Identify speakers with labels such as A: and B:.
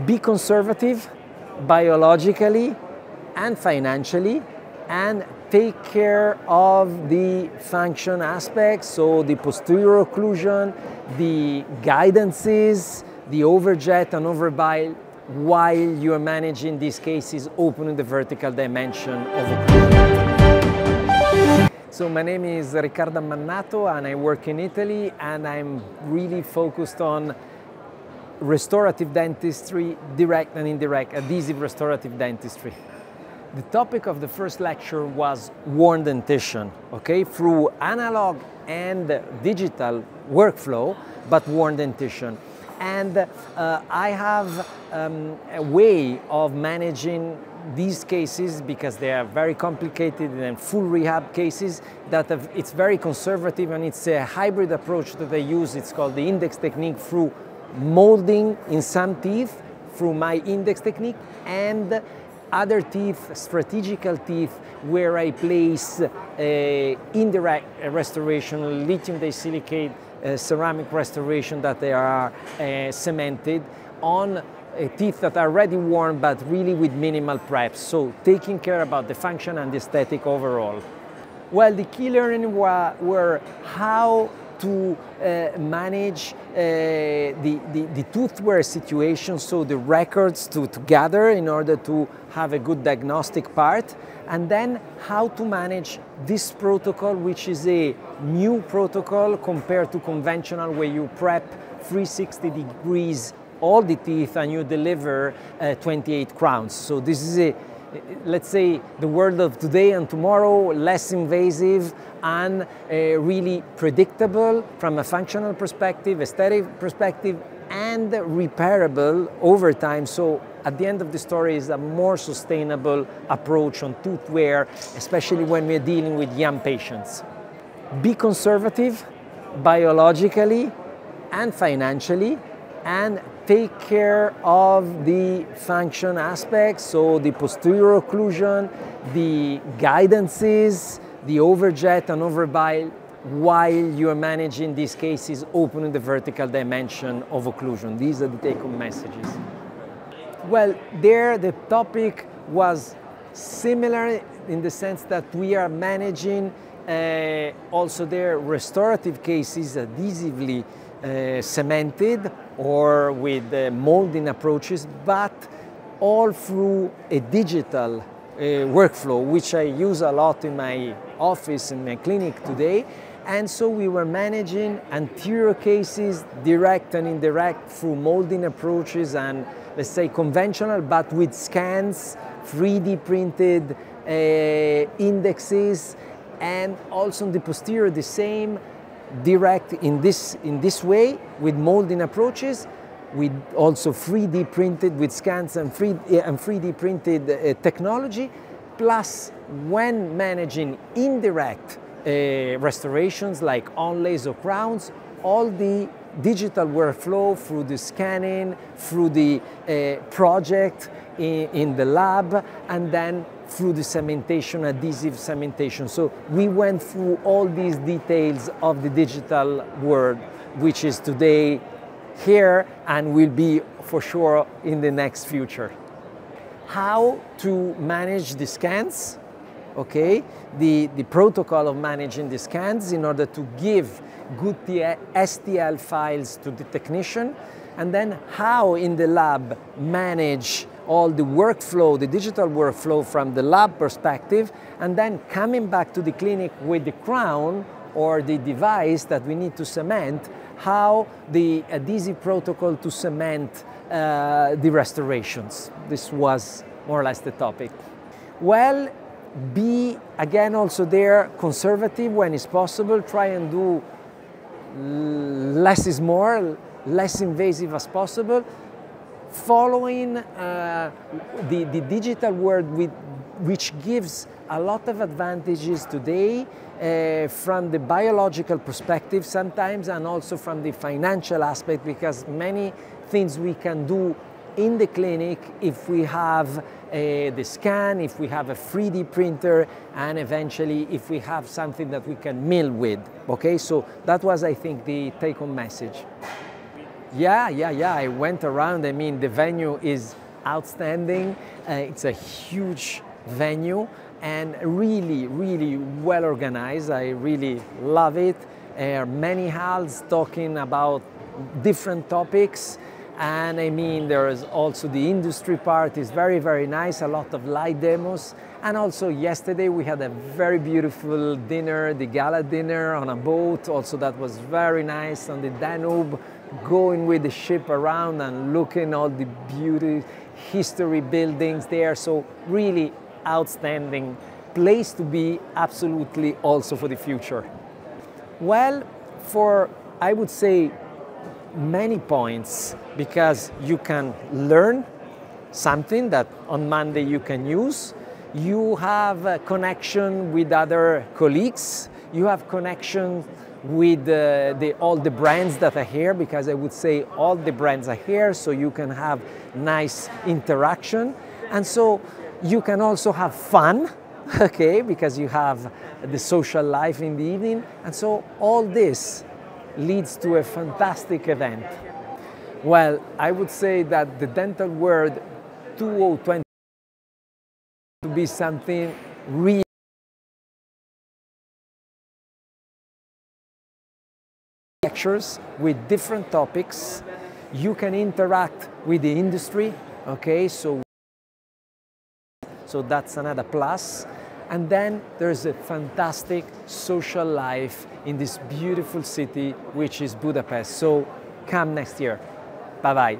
A: Be conservative biologically and financially, and take care of the function aspects, so the posterior occlusion, the guidances, the overjet and overbile, while you are managing these cases, opening the vertical dimension of occlusion. So my name is Riccardo Ammannato and I work in Italy, and I'm really focused on restorative dentistry, direct and indirect, adhesive restorative dentistry. The topic of the first lecture was worn dentition, okay, through analog and digital workflow, but worn dentition. And I have a way of managing these cases, because they are very complicated and full rehab cases, that it's very conservative, and it's a hybrid approach that I use. It's called the index technique, through molding in some teeth through my index technique, and other teeth, strategical teeth, where I place indirect restoration, lithium disilicate, ceramic restoration, that they are cemented on teeth that are already worn, but really with minimal preps. So taking care about the function and the aesthetic overall. Well, the key learning were how to manage the tooth wear situation, so the records to gather in order to have a good diagnostic part, and then how to manage this protocol, which is a new protocol compared to conventional, where you prep 360 degrees all the teeth and you deliver 28 crowns. So this is a, let's say, the world of today and tomorrow, less invasive and really predictable from a functional perspective, aesthetic perspective, and repairable over time. So at the end of the story is a more sustainable approach on tooth wear, especially when we're dealing with young patients. Be conservative biologically and financially, and take care of the function aspects, so the posterior occlusion, the guidances, the overjet and overbile, while you are managing these cases, opening the vertical dimension of occlusion. These are the take-home messages. Well, there the topic was similar in the sense that we are managing also their restorative cases adhesively cemented or with molding approaches, but all through a digital workflow, which I use a lot in my office, in my clinic today. And so we were managing anterior cases, direct and indirect, through molding approaches and, let's say, conventional, but with scans, 3D printed indexes, and also on the posterior the same, direct in this way with molding approaches, with also 3D printed with scans and 3D printed technology, plus when managing indirect restorations like onlays or crowns, all the digital workflow through the scanning, through the project in the lab, and then through the cementation, adhesive cementation. So we went through all these details of the digital world, which is today here and will be for sure in the next future. How to manage the scans, okay? The protocol of managing the scans in order to give good STL files to the technician, and then how in the lab manage all the workflow, the digital workflow from the lab perspective, and then coming back to the clinic with the crown or the device that we need to cement, how the adhesive protocol to cement the restorations. This was more or less the topic. Well, be again also there conservative when it's possible. Try and do less is more, less invasive as possible. Following the digital world, which gives a lot of advantages today from the biological perspective sometimes, and also from the financial aspect, because many things we can do in the clinic if we have the scan, if we have a 3D printer, and eventually if we have something that we can mill with. Okay, so that was, I think, the take-home message. Yeah. I went around. I mean, the venue is outstanding. It's a huge venue and really, really well organized. I really love it. Many halls talking about different topics. And I mean, there is also the industry part is very, very nice, a lot of light demos. And also yesterday we had a very beautiful dinner, the gala dinner on a boat. Also that was very nice on the Danube, going with the ship around and looking all the beauty, history buildings there. So really outstanding place to be, absolutely also for the future. Well, for, I would say, many points, because you can learn something that on Monday you can use. You have a connection with other colleagues. You have connection with all the brands that are here, because I would say all the brands are here, so you can have nice interaction. And so you can also have fun, okay, because you have the social life in the evening. And so all this leads to a fantastic event. Well, I would say that the dental world 2020 to be something really lectures with different topics. You can interact with the industry, okay, so that's another plus. And then there's a fantastic social life in this beautiful city, which is Budapest. So come next year. Bye-bye.